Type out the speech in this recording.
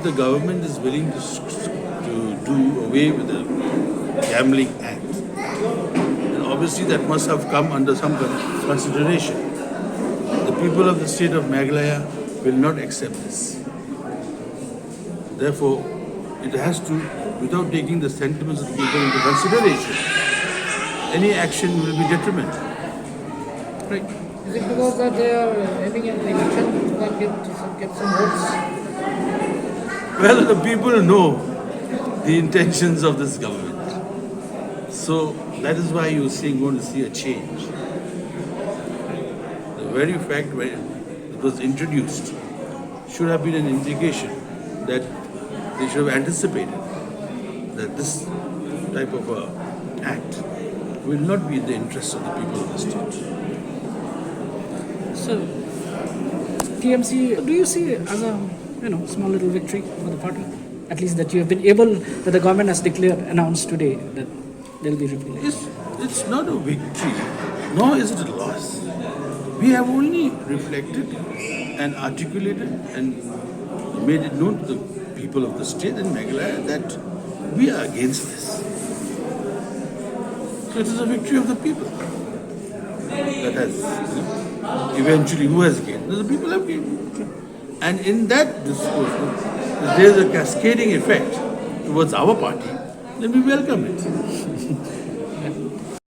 if the government is willing to do away with the Gambling Act, then obviously that must have come under some consideration. The people of the state of Meghalaya will not accept this. Therefore, it has to, without taking the sentiments of the people into consideration, any action will be detrimental. Right. Is it because that they are having an election to get some votes? Well, the people know the intentions of this government. So that is why you're going to see a change. The very fact when it was introduced should have been an indication that they should have anticipated that this type of act will not be in the interest of the people of the state. So, TMC, do you see it as a small little victory for the party? At least that you have been able, that the government has announced today that there will be repeal. It's not a victory, nor is it a loss. We have only reflected and articulated and made it known to the people of the state and Meghalaya that we are against this. So it is a victory of the people that has, eventually who has gained? The people have gained. And in that discourse, if there is a cascading effect towards our party, then we welcome it.